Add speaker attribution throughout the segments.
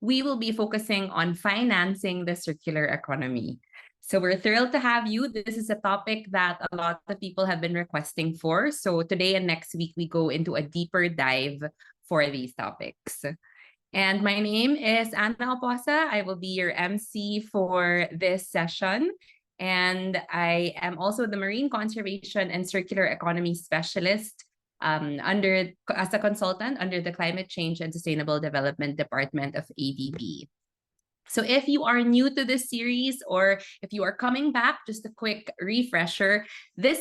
Speaker 1: we will be focusing on financing the circular economy. So we're thrilled to have you. This is a topic that a lot of people have been requesting for. So today and next week, we go into a deeper dive for these topics. And my name is Anna Oposa. I will be your MC for this session. And I am also the Marine Conservation and Circular Economy Specialist as a consultant under the Climate Change and Sustainable Development Department of ADB. So if you are new to this series or if you are coming back, just a quick refresher, this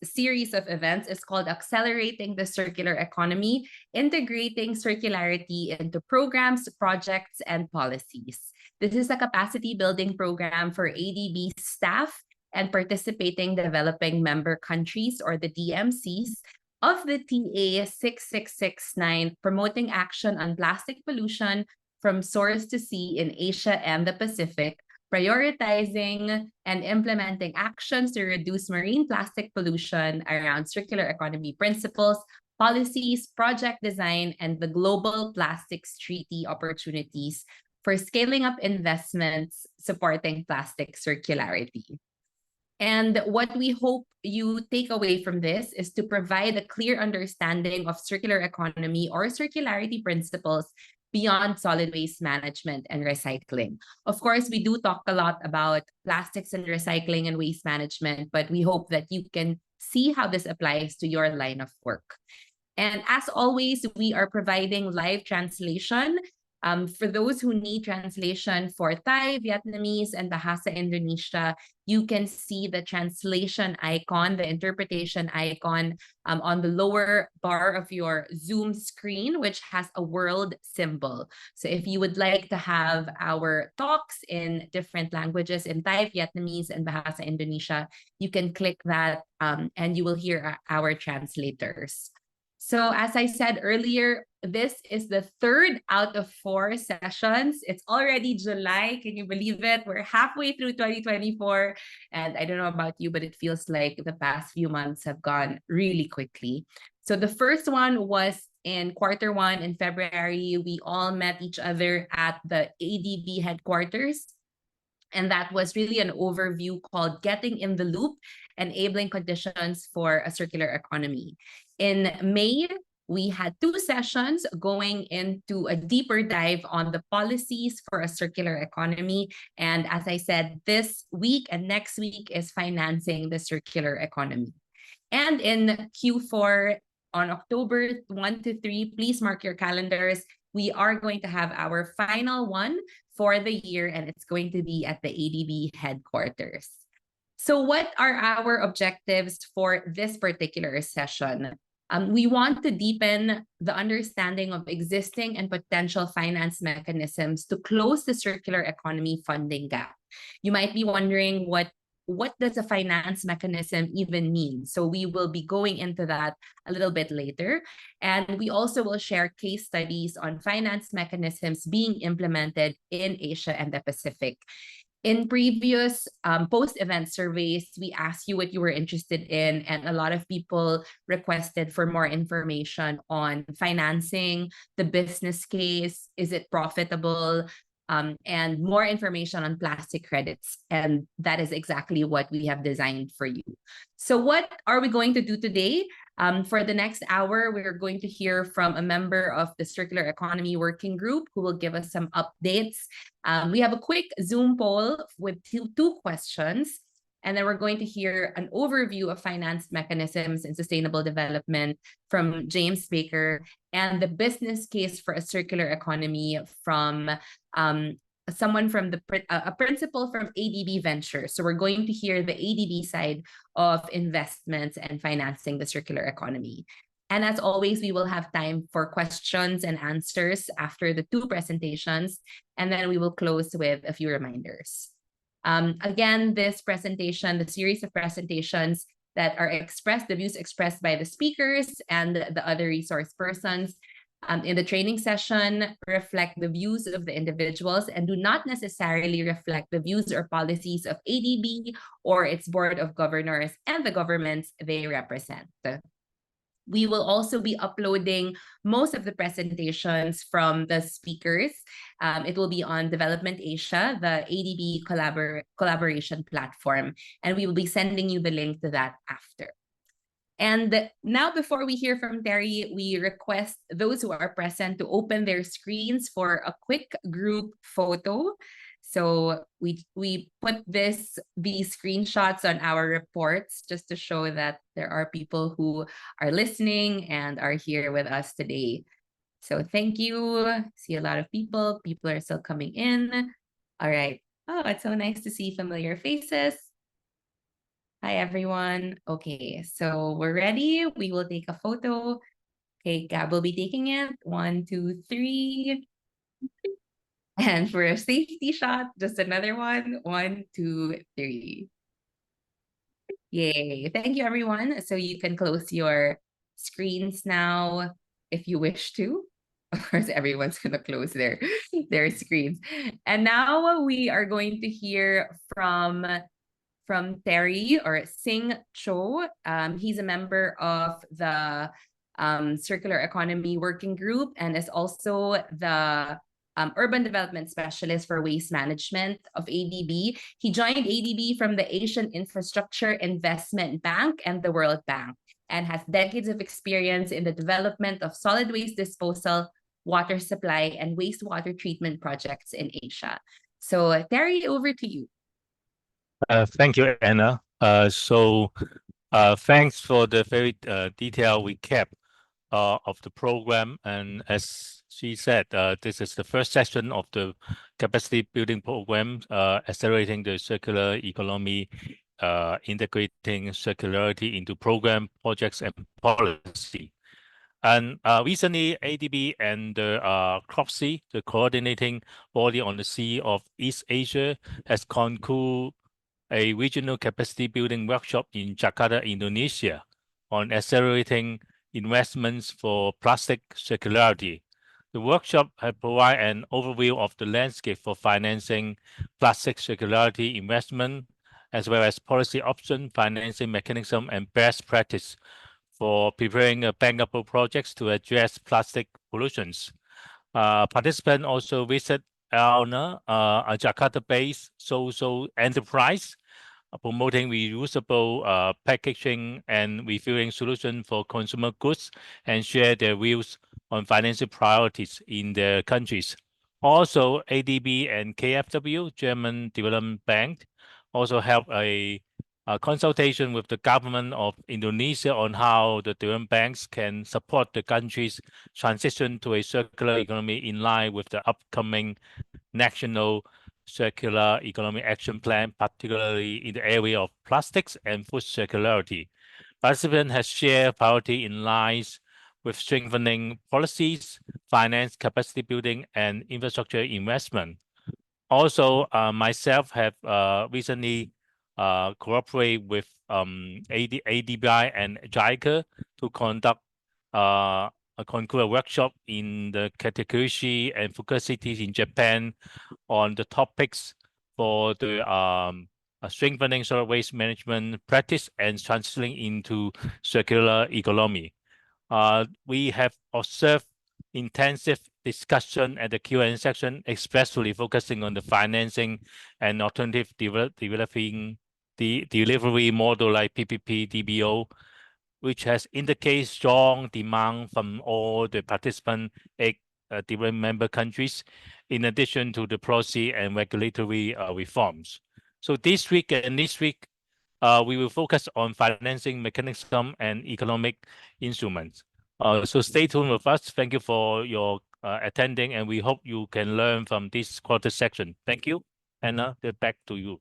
Speaker 1: series of events is called Accelerating the Circular Economy, Integrating Circularity into Programs, Projects, and Policies. This is a capacity building program for ADB staff and participating developing member countries, or the DMCs, of the TA 6669, promoting action on plastic pollution from source to sea in Asia and the Pacific, prioritizing and implementing actions to reduce marine plastic pollution around circular economy principles, policies, project design, and the global plastics treaty opportunities for scaling up investments supporting plastic circularity. And what we hope you take away from this is to provide a clear understanding of circular economy or circularity principles beyond solid waste management and recycling. Of course, we do talk a lot about plastics and recycling and waste management, but we hope that you can see how this applies to your line of work. And as always, we are providing live translation. For those who need translation for Thai, Vietnamese, and Bahasa Indonesia, you can see the translation icon, the interpretation icon on the lower bar of your Zoom screen, which has a world symbol. So if you would like to have our talks in different languages, in Thai, Vietnamese, and Bahasa Indonesia, you can click that and you will hear our translators. So as I said earlier, this is the 3rd out of 4 sessions. It's already July. Can you believe it? We're halfway through 2024. And I don't know about you, but it feels like the past few months have gone really quickly. So the first one was in Q1 in February. We all met each other at the ADB headquarters. And that was really an overview called Getting in the Loop, Enabling Conditions for a Circular Economy. In May, we had 2 sessions going into a deeper dive on the policies for a circular economy. And as I said, this week and next week is financing the circular economy. And in Q4, on October 1 to 3, please mark your calendars. We are going to have our final one for the year, and it's going to be at the ADB headquarters. So what are our objectives for this particular session? We want to deepen the understanding of existing and potential finance mechanisms to close the circular economy funding gap. You might be wondering, what does a finance mechanism even mean? So we will be going into that a little bit later. And we also will share case studies on finance mechanisms being implemented in Asia and the Pacific. In previous post-event surveys, we asked you what you were interested in, and a lot of people requested for more information on financing, the business case, is it profitable, and more information on plastic credits. And that is exactly what we have designed for you. So what are we going to do today? For the next hour, we're going to hear from a member of the Circular Economy Working Group who will give us some updates. We have a quick Zoom poll with two questions. And then we're going to hear an overview of finance mechanisms and sustainable development from James Baker, and the business case for a circular economy from someone from a principal from ADB Ventures. So we're going to hear the ADB side of investments and financing the circular economy. And as always, we will have time for questions and answers after the 2 presentations, and then we will close with a few reminders. Again, this presentation, the series of presentations that are expressed, the views expressed by the speakers and the other resource persons in the training session reflect the views of the individuals and do not necessarily reflect the views or policies of ADB or its board of governors and the governments they represent. We will also be uploading most of the presentations from the speakers. It will be on Development Asia, the ADB collaboration platform, and we will be sending you the link to that after. And now, before we hear from Terry, we request those who are present to open their screens for a quick group photo. So we put these screenshots on our reports just to show that there are people who are listening and are here with us today. So thank you. See a lot of people. People are still coming in. All right. Oh, it's so nice to see familiar faces. Hi, everyone. Okay, so we're ready. We will take a photo. Okay, Gab will be taking it. 1, 2, 3. And for a safety shot, just another one. 1, 2, 3. Yay. Thank you, everyone. So you can close your screens now if you wish to. Of course, everyone's going to close their screens. And now we are going to hear from Terry or Sing Cho. He's a member of the Circular Economy Working Group and is also the Urban Development Specialist for Waste Management of ADB. He joined ADB from the Asian Infrastructure Investment Bank and the World Bank and has decades of experience in the development of solid waste disposal, water supply, and wastewater treatment projects in Asia. So Terry, over to you.
Speaker 2: Thank you, Anna. Thanks for the very detailed recap of the program. And as she said, this is the first session of the capacity building program, accelerating the circular economy, integrating circularity into program, projects, and policy. And recently, ADB and the CROPSI, the coordinating body on the Sea of East Asia, has concluded a regional capacity building workshop in Jakarta, Indonesia, on accelerating investments for plastic circularity. The workshop has provided an overview of the landscape for financing plastic circularity investment, as well as policy option, financing mechanism, and best practice for preparing bankable projects to address plastic pollutions. Participants also visit Alna, a Jakarta-based social enterprise promoting reusable packaging and refilling solutions for consumer goods, and share their views on financial priorities in their countries. Also, ADB and KfW, German Development Bank, also held a consultation with the government of Indonesia on how the development banks can support the country's transition to a circular economy in line with the upcoming national circular economy action plan, particularly in the area of plastics and food circularity. Participants has shared priority in lines with strengthening policies, finance capacity building, and infrastructure investment. Also, myself have recently cooperated with ADBI and JICA to conduct a concluded workshop in the Katekyoshi and Fukuoka cities in Japan on the topics for the strengthening solid waste management practice and transitioning into circular economy. We have observed intensive discussion at the Q&A section, especially focusing on the financing and alternative developing the delivery model like PPP, DBO, which has indicated strong demand from all the participant development member countries, in addition to the policy and regulatory reforms. So this week and next week, we will focus on financing mechanism and economic instruments. So stay tuned with us. Thank you for your attending, and we hope you can learn from this quarter section. Thank you. Anna, back to you.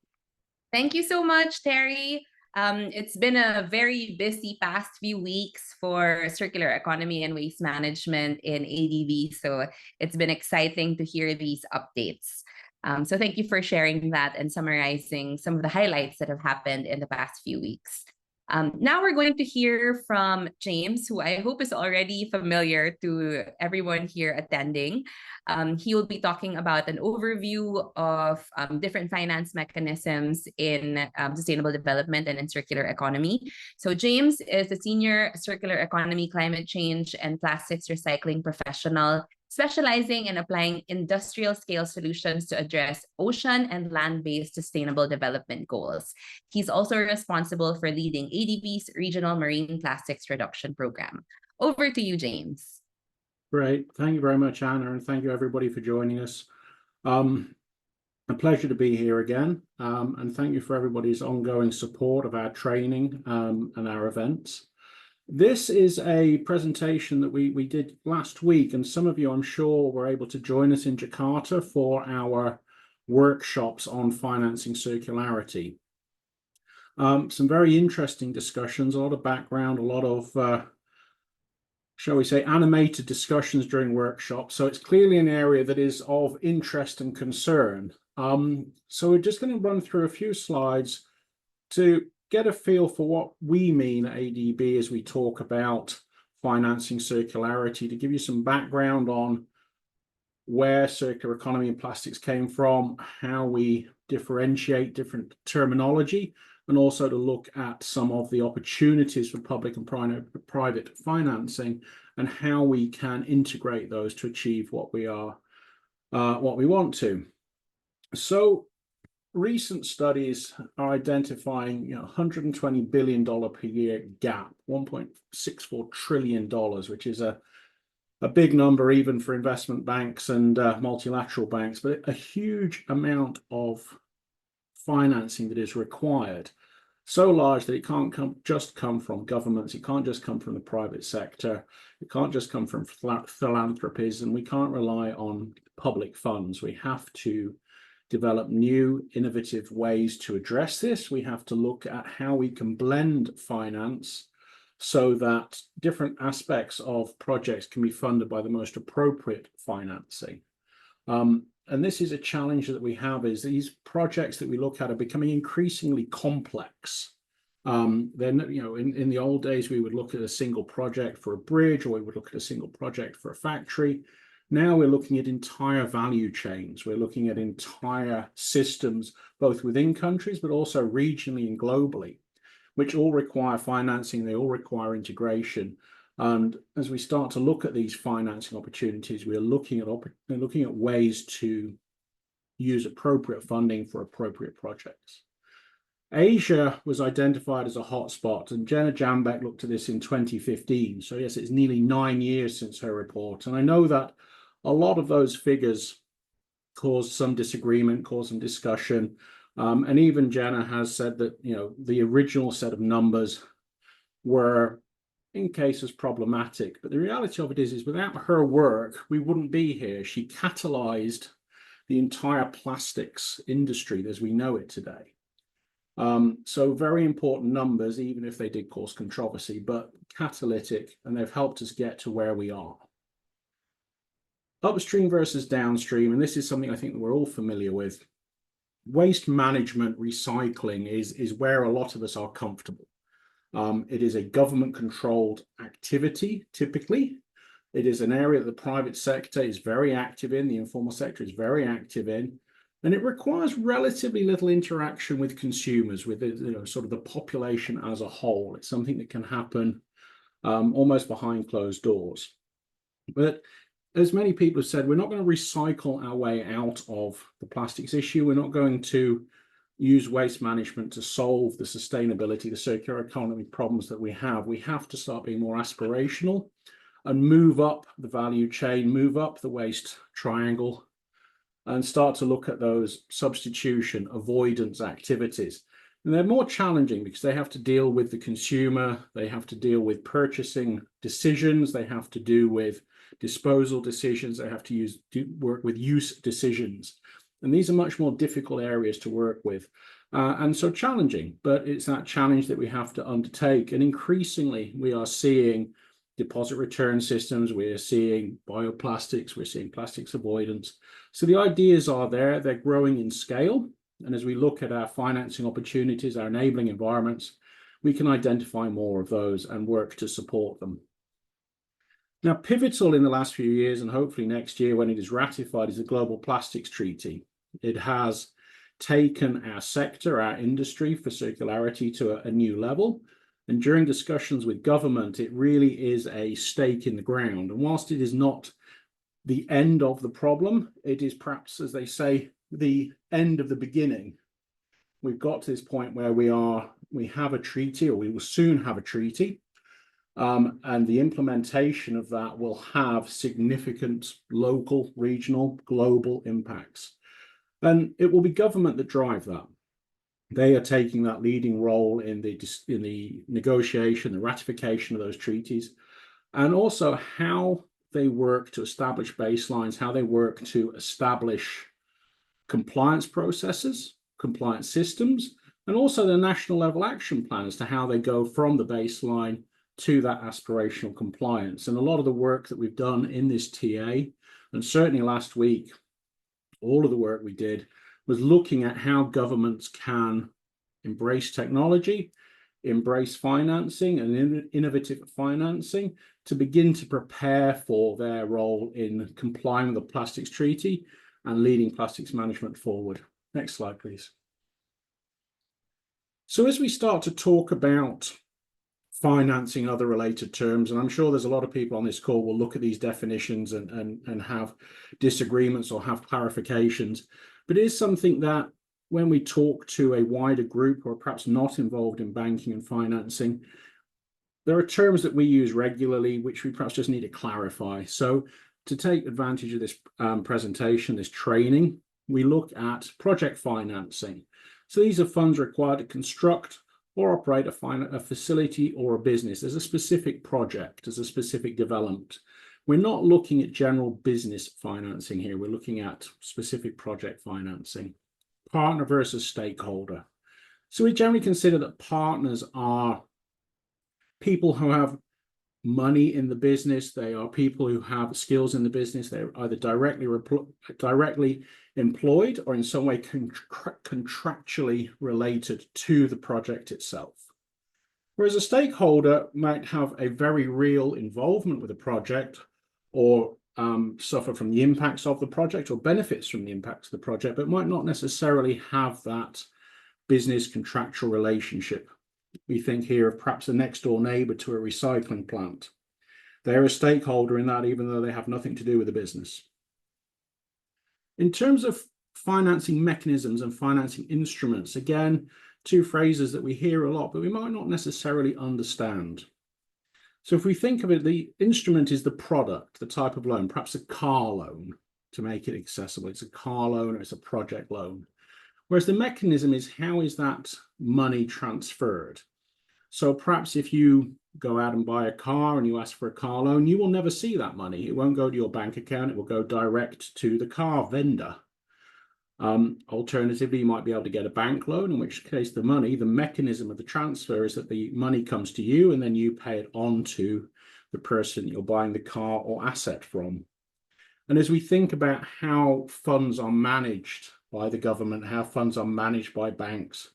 Speaker 1: Thank you so much, Terry. It's been a very busy past few weeks for circular economy and waste management in ADB. So it's been exciting to hear these updates. So thank you for sharing that and summarizing some of the highlights that have happened in the past few weeks. Now we're going to hear from James, who I hope is already familiar to everyone here attending. He will be talking about an overview of different finance mechanisms in sustainable development and in circular economy. So James is a senior circular economy, climate change, and plastics recycling professional specializing in applying industrial scale solutions to address ocean and land-based sustainable development goals. He's also responsible for leading ADB's regional marine plastics reduction program. Over to you, James.
Speaker 3: Great. Thank you very much, Anna, and thank you everybody for joining us. A pleasure to be here again, and thank you for everybody's ongoing support of our training and our events. This is a presentation that we did last week, and some of you, I'm sure, were able to join us in Jakarta for our workshops on financing circularity. Some very interesting discussions, a lot of background, a lot of, shall we say, animated discussions during workshops. So it's clearly an area that is of interest and concern. So we're just going to run through a few slides to get a feel for what we mean at ADB as we talk about financing circularity, to give you some background on where circular economy and plastics came from, how we differentiate different terminology, and also to look at some of the opportunities for public and private financing and how we can integrate those to achieve what we want to. So recent studies are identifying $120 billion per year gap, $1.64 trillion, which is a big number even for investment banks and multilateral banks, but a huge amount of financing that is required. So large that it can't just come from governments, it can't just come from the private sector, it can't just come from philanthropies, and we can't rely on public funds. We have to develop new innovative ways to address this. We have to look at how we can blend finance so that different aspects of projects can be funded by the most appropriate financing. And this is a challenge that we have, is these projects that we look at are becoming increasingly complex. Then, in the old days, we would look at a single project for a bridge, or we would look at a single project for a factory. Now we're looking at entire value chains. We're looking at entire systems, both within countries, but also regionally and globally, which all require financing. They all require integration. And as we start to look at these financing opportunities, we're looking at ways to use appropriate funding for appropriate projects. Asia was identified as a hotspot, and Jenna Jambeck looked at this in 2015. So yes, it's nearly 9 years since her report. And I know that a lot of those figures caused some disagreement, caused some discussion. And even Jenna has said that, the original set of numbers were in cases problematic. But the reality of it is without her work, we wouldn't be here. She catalyzed the entire plastics industry as we know it today. So very important numbers, even if they did cause controversy, but catalytic, and they've helped us get to where we are. Upstream versus downstream, and this is something I think that we're all familiar with. Waste management, recycling is where a lot of us are comfortable. It is a government-controlled activity, typically. It is an area that the private sector is very active in, the informal sector is very active in, and it requires relatively little interaction with consumers, with sort of the population as a whole. It's something that can happen almost behind closed doors. But as many people have said, we're not going to recycle our way out of the plastics issue. We're not going to use waste management to solve the sustainability, the circular economy problems that we have. We have to start being more aspirational and move up the value chain, move up the waste triangle, and start to look at those substitution, avoidance activities. And they're more challenging because they have to deal with the consumer, they have to deal with purchasing decisions, they have to do with disposal decisions, they have to work with use decisions. And these are much more difficult areas to work with, and so challenging, but it's that challenge that we have to undertake. And increasingly, we are seeing deposit return systems, we're seeing bioplastics, we're seeing plastics avoidance. So the ideas are there, they're growing in scale. And as we look at our financing opportunities, our enabling environments, we can identify more of those and work to support them. Now, pivotal in the last few years, and hopefully next year when it is ratified, is the Global Plastics Treaty. It has taken our sector, our industry for circularity to a new level. And during discussions with government, it really is a stake in the ground. And whilst it is not the end of the problem, it is perhaps, as they say, the end of the beginning. We've got to this point where we have a treaty, or we will soon have a treaty. And the implementation of that will have significant local, regional, global impacts. And it will be government that drive that. They are taking that leading role in the negotiation, the ratification of those treaties, and also how they work to establish baselines, how they work to establish compliance processes, compliance systems, and also the national level action plan as to how they go from the baseline to that aspirational compliance. And a lot of the work that we've done in this TA, and certainly last week, all of the work we did was looking at how governments can embrace technology, embrace financing and innovative financing to begin to prepare for their role in complying with the Plastics Treaty and leading plastics management forward. Next slide, please. So as we start to talk about financing and other related terms, and I'm sure there's a lot of people on this call will look at these definitions and have disagreements or have clarifications, but it is something that when we talk to a wider group or perhaps not involved in banking and financing, there are terms that we use regularly which we perhaps just need to clarify. So to take advantage of this presentation, this training, we look at project financing. So these are funds required to construct or operate a facility or a business as a specific project, as a specific development. We're not looking at general business financing here. We're looking at specific project financing. Partner versus stakeholder. So we generally consider that partners are people who have money in the business. They are people who have skills in the business. They're either directly employed or in some way contractually related to the project itself. Whereas a stakeholder might have a very real involvement with a project or suffer from the impacts of the project or benefits from the impacts of the project, but might not necessarily have that business contractual relationship. We think here of perhaps a next door neighbor to a recycling plant. They're a stakeholder in that, even though they have nothing to do with the business. In terms of financing mechanisms and financing instruments, again, two phrases that we hear a lot, but we might not necessarily understand. So if we think of it, the instrument is the product, the type of loan, perhaps a car loan to make it accessible. It's a car loan or it's a project loan. Whereas the mechanism is how is that money transferred? So perhaps if you go out and buy a car and you ask for a car loan, you will never see that money. It won't go to your bank account. It will go direct to the car vendor. Alternatively, you might be able to get a bank loan, in which case the mechanism of the transfer is that the money comes to you and then you pay it on to the person you're buying the car or asset from. And as we think about how funds are managed by the government, how funds are managed by banks,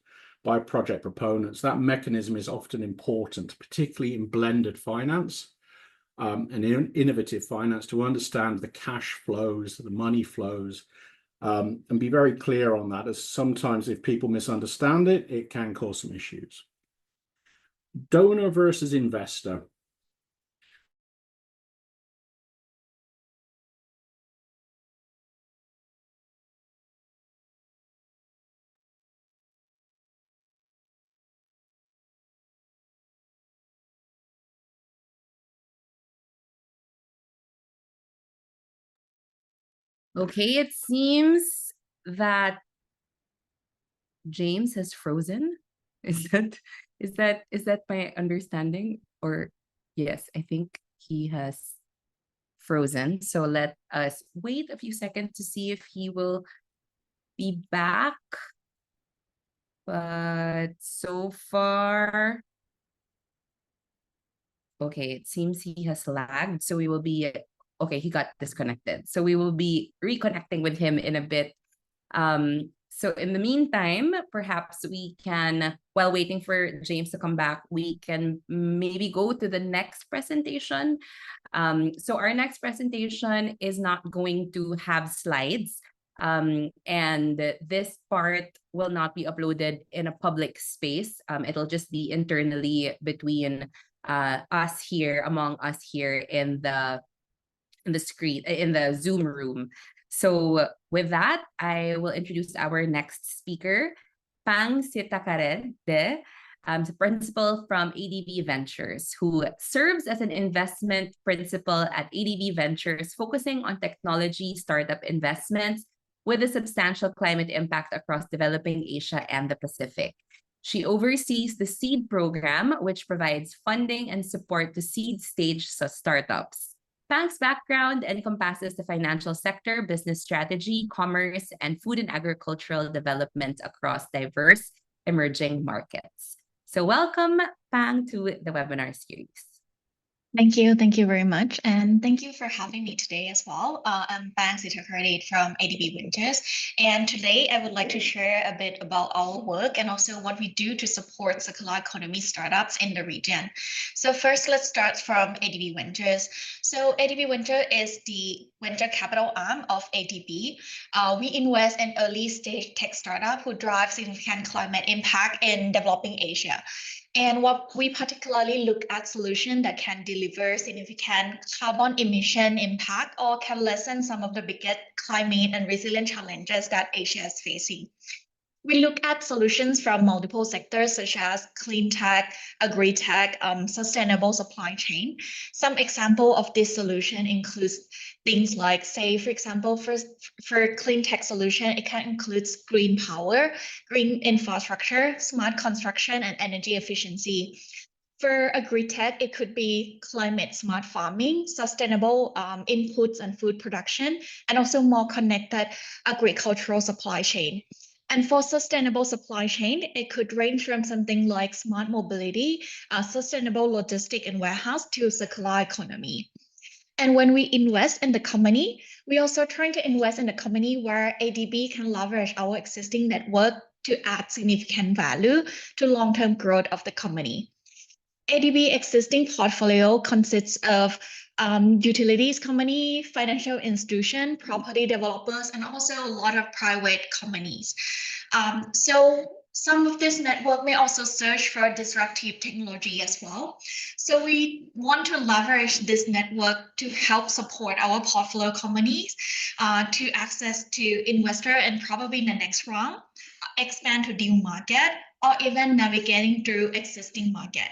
Speaker 3: by project proponents, that mechanism is often important, particularly in blended finance and in innovative finance, to understand the cash flows, the money flows, and be very clear on that, as sometimes if people misunderstand it, it can cause some issues. Donor versus investor.
Speaker 1: Okay, it seems that James has frozen. Is that my understanding? Or yes, I think he has frozen. So let us wait a few seconds to see if he will be back. But so far, okay, it seems he has lagged. So we will be, okay, he got disconnected. So we will be reconnecting with him in a bit. So in the meantime, perhaps we can, while waiting for James to come back, we can maybe go to the next presentation. So our next presentation is not going to have slides. And this part will not be uploaded in a public space. It'll just be internally between us here, among us here in the Zoom room. So with that, I will introduce our next speaker, Pang Sitacarede, the principal from ADB Ventures, who serves as an investment principal at ADB Ventures, focusing on technology startup investments with a substantial climate impact across developing Asia and the Pacific. She oversees the SEED program, which provides funding and support to seed stage startups. Pang's background encompasses the financial sector, business strategy, commerce, and food and agricultural development across diverse emerging markets. So welcome, Pang, to the webinar series.
Speaker 4: Thank you very much. And thank you for having me today as well. I'm Pang Sitacarede from ADB Ventures. And today I would like to share a bit about our work and also what we do to support circular economy startups in the region. So first, let's start from ADB Ventures. So ADB Venture is the venture capital arm of ADB. We invest in early stage tech startup who drive significant climate impact in developing Asia. And what we particularly look at solutions that can deliver significant carbon emission impact or can lessen some of the biggest climate and resilient challenges that Asia is facing. We look at solutions from multiple sectors such as clean tech, agri-tech, sustainable supply chain. Some example of this solution includes things like, say, for example, for clean tech solution, it can include green power, green infrastructure, smart construction, and energy efficiency. For agri-tech, it could be climate smart farming, sustainable inputs and food production, and also more connected agricultural supply chain. And for sustainable supply chain, it could range from something like smart mobility, sustainable logistic and warehouse to circular economy. And when we invest in the company, we also trying to invest in a company where ADB can leverage our existing network to add significant value to long-term growth of the company. ADB existing portfolio consists of utilities company, financial institution, property developers, and also a lot of private companies. So some of this network may also search for disruptive technology as well. So we want to leverage this network to help support our portfolio companies to access to investor and probably in the next round, expand to new market, or even navigating through existing market.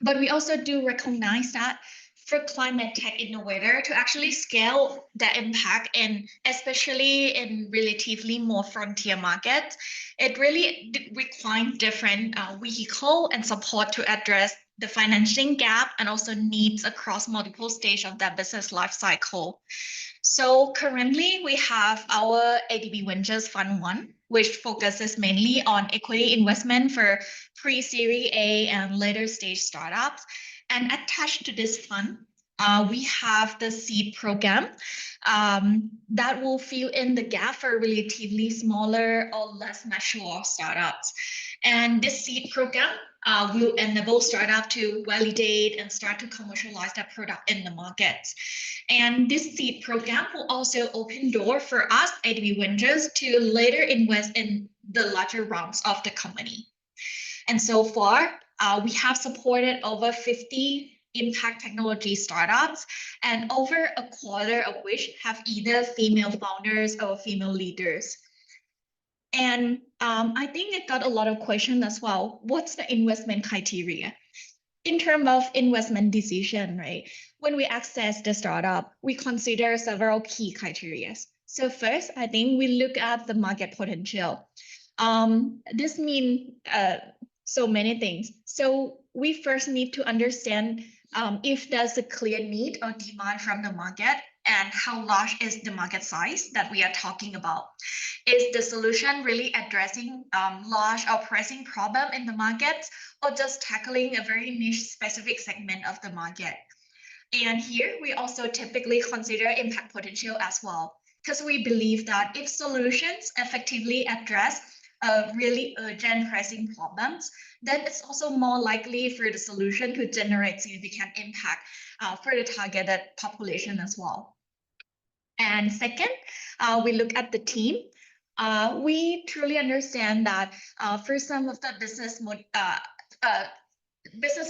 Speaker 4: But we also do recognize that for climate tech innovator to actually scale the impact, and especially in relatively more frontier markets, it really requires different vehicle and support to address the financing gap and also needs across multiple stages of that business life cycle. So currently we have our ADB Ventures Fund 1, which focuses mainly on equity investment for pre-Series A and later stage startups. And attached to this fund, we have the seed program that will fill in the gap for relatively smaller or less mature startups. And this seed program will enable startup to validate and start to commercialize that product in the market. And this seed program will also open door for us, ADB Ventures, to later invest in the larger rounds of the company. And so far, we have supported over 50 impact technology startups, and over a quarter of which have either female founders or female leaders. And I think it got a lot of questions as well. What's the investment criteria? In terms of investment decision, right? When we access the startup, we consider several key criteria. So first, I think we look at the market potential. This means so many things. So we first need to understand if there's a clear need or demand from the market, and how large is the market size that we are talking about. Is the solution really addressing large or pressing problem in the market, or just tackling a very niche specific segment of the market? And here we also typically consider impact potential as well. because we believe that if solutions effectively address really urgent pressing problems, then it's also more likely for the solution to generate significant impact for the targeted population as well. And second, we look at the team. We truly understand that for some of the business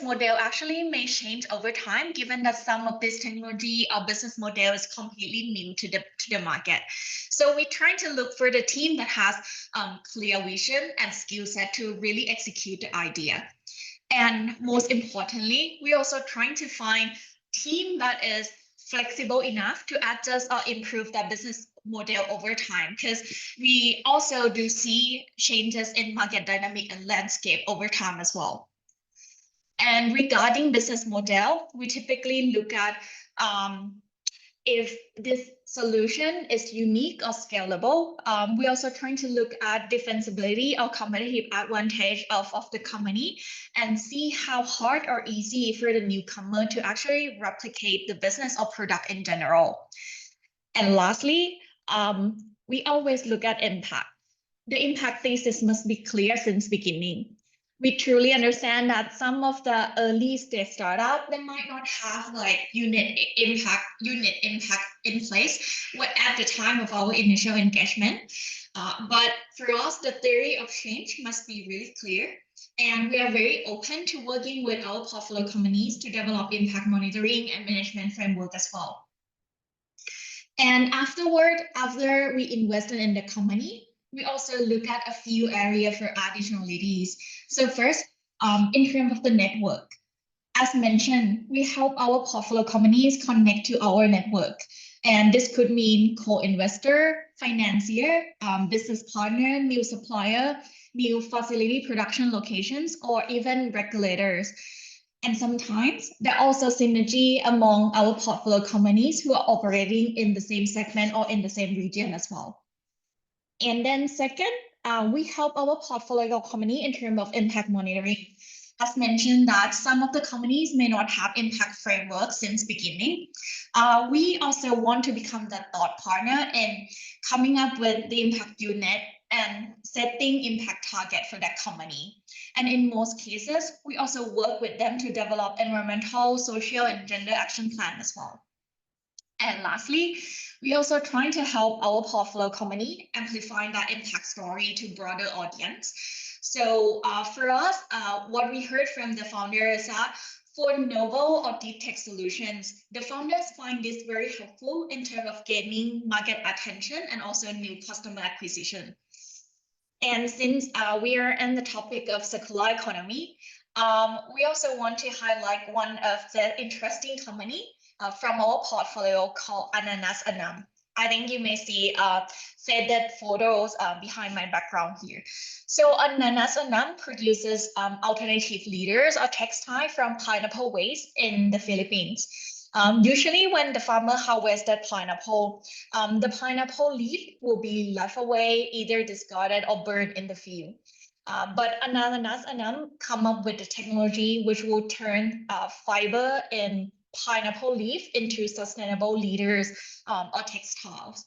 Speaker 4: model actually may change over time, given that some of this technology or business model is completely new to the market. So we're trying to look for the team that has clear vision and skill set to really execute the idea. And most importantly, we're also trying to find team that is flexible enough to adjust or improve their business model over time, because we also do see changes in market dynamic and landscape over time as well. And regarding business model, we typically look at if this solution is unique or scalable. We're also trying to look at defensibility or competitive advantage of the company and see how hard or easy for the newcomer to actually replicate the business or product in general. And lastly, we always look at impact. The impact thesis must be clear since beginning. We truly understand that some of the early stage startup, they might not have like unit impact in place at the time of our initial engagement. But for us, the theory of change must be really clear. And we are very open to working with our portfolio companies to develop impact monitoring and management framework as well. And after we invested in the company, we also look at a few areas for additionalities. So first, in terms of the network, as mentioned, we help our portfolio companies connect to our network. And this could mean co-investor, financier, business partner, new supplier, new facility production locations, or even regulators. And sometimes there are also synergy among our portfolio companies who are operating in the same segment or in the same region as well. And then second, we help our portfolio company in terms of impact monitoring. As mentioned, that some of the companies may not have impact framework since beginning. We also want to become the thought partner in coming up with the impact unit and setting impact target for that company. And in most cases, we also work with them to develop environmental, social, and gender action plan as well. And lastly, we also trying to help our portfolio company amplify that impact story to broader audience. So for us, what we heard from the founders is that for novel or deep tech solutions, the founders find this very helpful in terms of gaining market attention and also new customer acquisition. And since we are in the topic of circular economy, we also want to highlight one of the interesting company from our portfolio called Ananas Anam. I think you may see faded photos behind my background here. So Ananas Anam produces alternative leaders or textile from pineapple waste in the Philippines. Usually when the farmer harvested pineapple, the pineapple leaf will be left away, either discarded or burned in the field. But Ananas Anam come up with the technology which will turn fiber in pineapple leaf into sustainable leaders or textiles.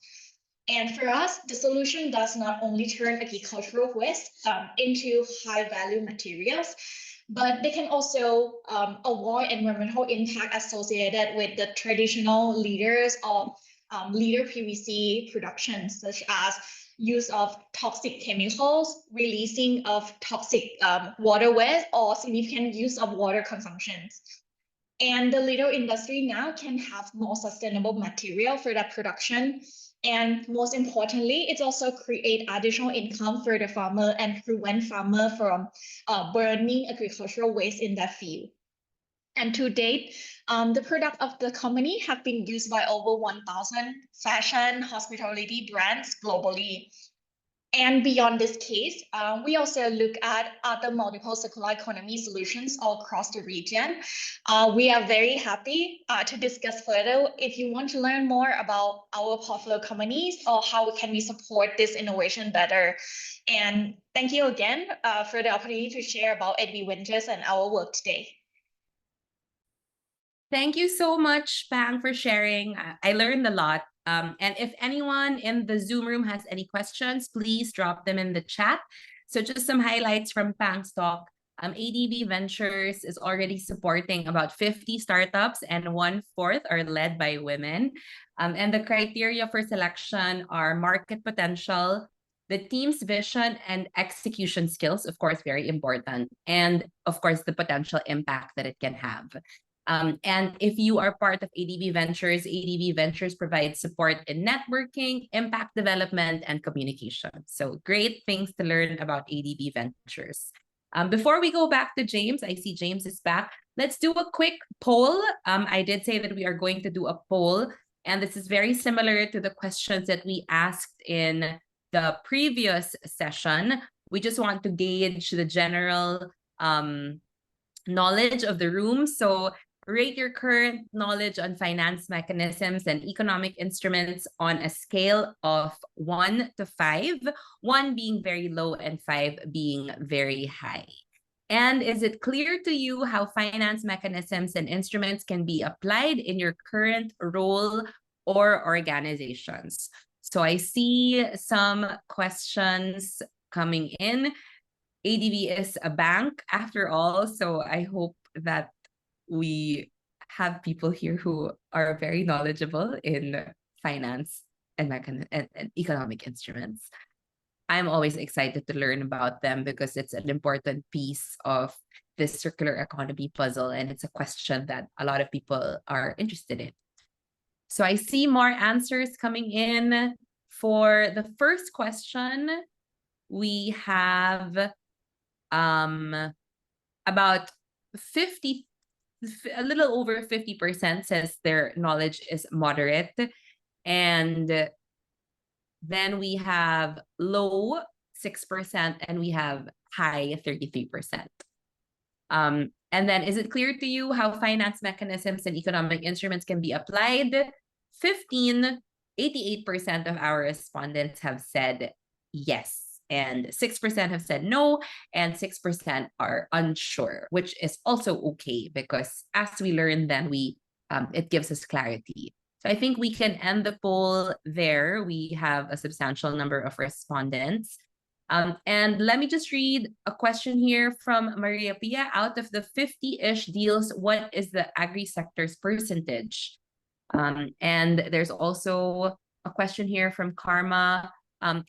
Speaker 4: And for us, the solution does not only turn agricultural waste into high value materials, but they can also avoid environmental impact associated with the traditional leaders or leader PVC production, such as use of toxic chemicals, releasing of toxic water waste, or significant use of water consumptions. And the leader industry now can have more sustainable material for that production. And most importantly, it also create additional income for the farmer and prevent farmer from burning agricultural waste in that field. And to date, the product of the company have been used by over 1,000 fashion hospitality brands globally. And beyond this case, we also look at other multiple circular economy solutions all across the region. We are very happy to discuss further if you want to learn more about our portfolio companies or how can we support this innovation better. And thank you again for the opportunity to share about ADB Ventures and our work today.
Speaker 1: Thank you so much, Pang, for sharing. I learned a lot. And if anyone in the Zoom room has any questions, please drop them in the chat. So just some highlights from Pang's talk. ADB Ventures is already supporting about 50 startups, and 1/4 are led by women. And the criteria for selection are market potential, the team's vision and execution skills, of course, very important, and of course, the potential impact that it can have. And if you are part of ADB Ventures provides support in networking, impact development, and communication. So great things to learn about ADB Ventures. Before we go back to James, I see James is back. Let's do a quick poll. I did say that we are going to do a poll, and this is very similar to the questions that we asked in the previous session. We just want to gauge the general knowledge of the room. So rate your current knowledge on finance mechanisms and economic instruments on a scale of 1 to 5, 1 being very low and 5 being very high. And is it clear to you how finance mechanisms and instruments can be applied in your current role or organizations? So I see some questions coming in. ADB is a bank after all, so I hope that we have people here who are very knowledgeable in finance and economic instruments. I'm always excited to learn about them because it's an important piece of this circular economy puzzle, and it's a question that a lot of people are interested in. So I see more answers coming in. For the first question, we have about 50, a little over 50% says their knowledge is moderate. And then we have low 6% and we have high 33%. And then, is it clear to you how finance mechanisms and economic instruments can be applied? 88% of our respondents have said yes. And 6% have said no, and 6% are unsure, which is also okay because as we learn, then it gives us clarity. So I think we can end the poll there. We have a substantial number of respondents. And let me just read a question here from Maria Pia. Out of the 50-ish deals, what is the agri-sector's percentage? And there's also a question here from Karma.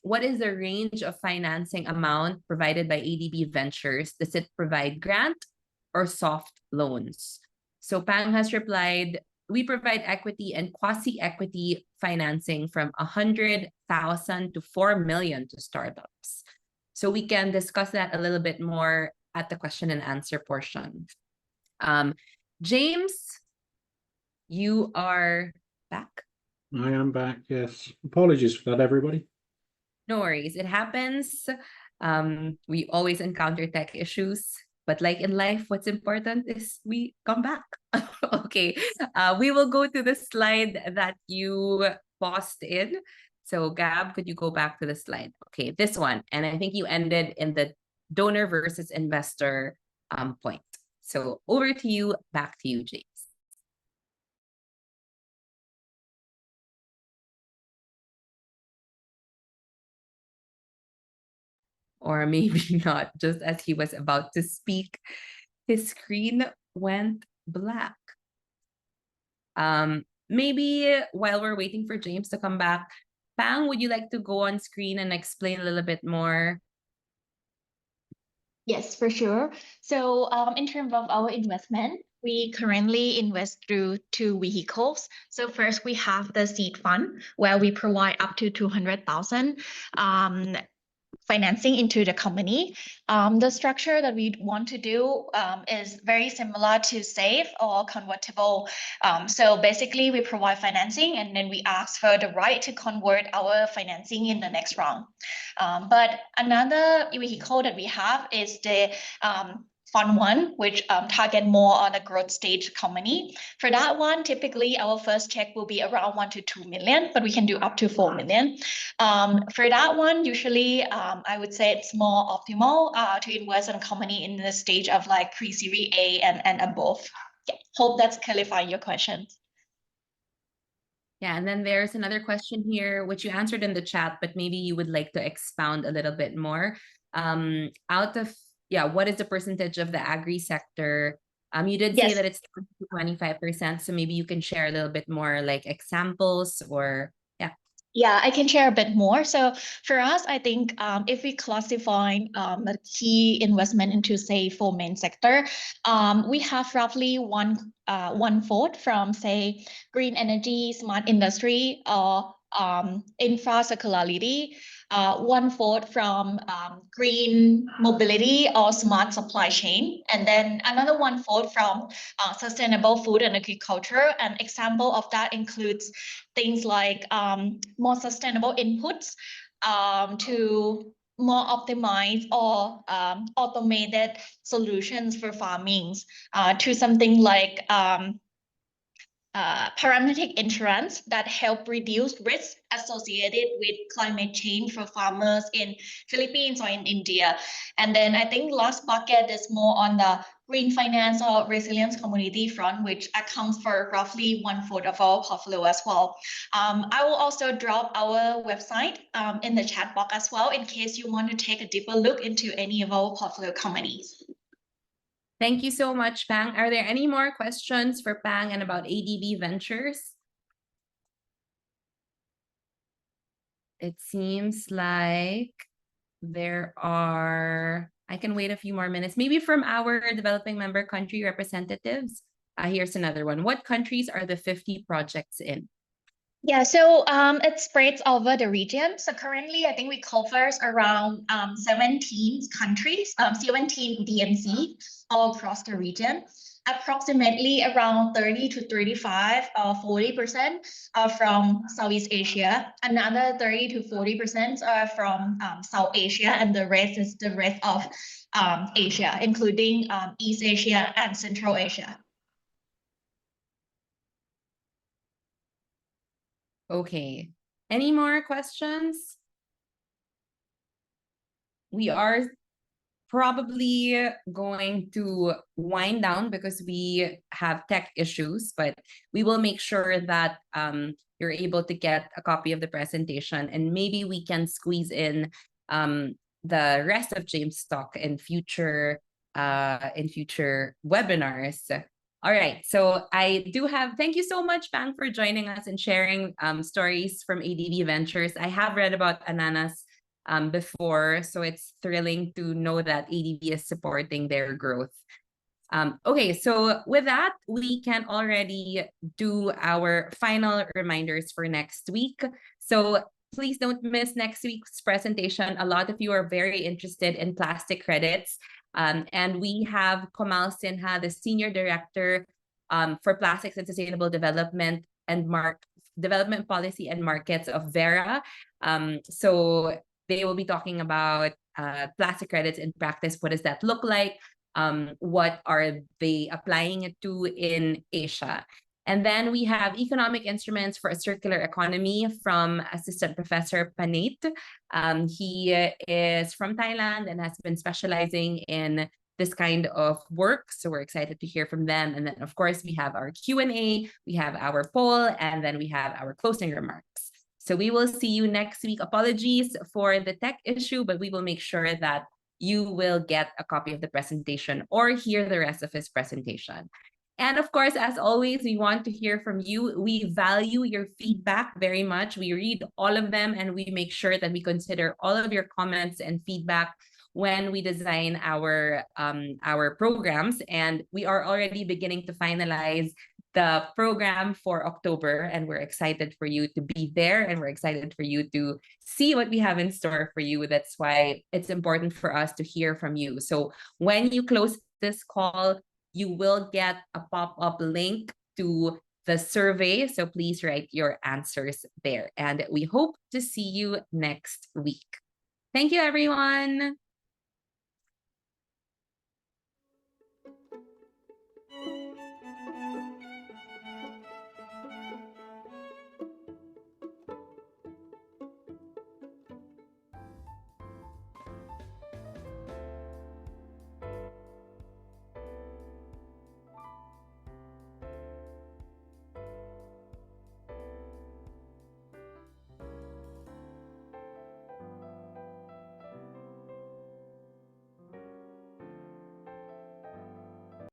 Speaker 1: What is the range of financing amount provided by ADB Ventures? Does it provide grant or soft loans? So Pang has replied, we provide equity and quasi-equity financing from 100,000 to 4 million to startups. So we can discuss that a little bit more at the question and answer portion. James, you are back.
Speaker 3: I am back, yes. Apologies for that, everybody.
Speaker 1: No worries, it happens. We always encounter tech issues, but like in life, what's important is we come back. Okay, we will go to the slide that you paused in. So Gab, could you go back to the slide? Okay, this one. And I think you ended in the donor versus investor point. So over to you, back to you, James. Or maybe not, just as he was about to speak, his screen went black. Maybe while we're waiting for James to come back, Pang, would you like to go on screen and explain a little bit more?
Speaker 4: Yes, for sure. So in terms of our investment, we currently invest through 2 vehicles. So first we have the seed fund where we provide up to 200,000 financing into the company. The structure that we want to do is very similar to SAFE or convertible. So basically we provide financing and then we ask for the right to convert our financing in the next round. But another vehicle that we have is the Fund 1, which target more on a growth stage company. For that one, typically our first check will be around 1 to 2 million, but we can do up to 4 million. For that one, usually I would say it's more optimal to invest in a company in the stage of like pre-series A and above. Yeah, hope that's clarifying your question.
Speaker 1: Yeah, and then there's another question here, which you answered in the chat, but maybe you would like to expound a little bit more. Out of, what is the percentage of the agri sector? You did say
Speaker 4: Yes.
Speaker 1: that it's 25%, so maybe you can share a little bit more like examples or,
Speaker 4: Yeah, I can share a bit more. So for us, I think if we classify the key investment into, say, 4 main sector, we have roughly one fourth from, say, green energy, smart industry, or infra circularity, one fourth from green mobility or smart supply chain, and then another one fourth from sustainable food and agriculture. An example of that includes things like more sustainable inputs to more optimized or automated solutions for farming, to something like parametric insurance that help reduce risk associated with climate change for farmers in Philippines or in India. And then I think last bucket is more on the green finance or resilience community front, which accounts for roughly one fourth of our portfolio as well. I will also drop our website in the chat box as well, in case you want to take a deeper look into any of our portfolio companies.
Speaker 1: Thank you so much, Pang. Are there any more questions for Pang and about ADB Ventures? It seems like there are, I can wait a few more minutes, maybe from our developing member country representatives. Here's another one. What countries are the 50 projects in?
Speaker 4: Yeah, so it spreads over the region. So currently, I think we cover around 17 countries, 17 DMC all across the region. Approximately around 30 to 35 or 40% are from Southeast Asia. Another 30 to 40% are from South Asia, and the rest is the rest of Asia, including East Asia and Central Asia.
Speaker 1: Okay. Any more questions? We are probably going to wind down because we have tech issues, but we will make sure that you're able to get a copy of the presentation, and maybe we can squeeze in the rest of James' talk in future webinars. All right, so I do have, thank you so much, Pang, for joining us and sharing stories from ADB Ventures. I have read about Ananas before, so it's thrilling to know that ADB is supporting their growth. Okay, so with that, we can already do our final reminders for next week. So please don't miss next week's presentation. A lot of you are very interested in plastic credits. And we have Komal Sinha, the Senior Director for Plastics and Sustainable Development and Development Policy and Markets of Vera. So they will be talking about plastic credits in practice. What does that look like? What are they applying it to in Asia? And then we have Economic Instruments for a Circular Economy from Assistant Professor Panate. He is from Thailand and has been specializing in this kind of work. So we're excited to hear from them. And then, of course, we have our Q&A, we have our poll, and then we have our closing remarks. So we will see you next week. Apologies for the tech issue, but we will make sure that you will get a copy of the presentation or hear the rest of his presentation. And of course, as always, we want to hear from you. We value your feedback very much. We read all of them, and we make sure that we consider all of your comments and feedback when we design our programs. And we are already beginning to finalize the program for October, and we're excited for you to be there, and we're excited for you to see what we have in store for you. That's why it's important for us to hear from you. So when you close this call, you will get a pop-up link to the survey. So please write your answers there. And we hope to see you next week. Thank you, everyone.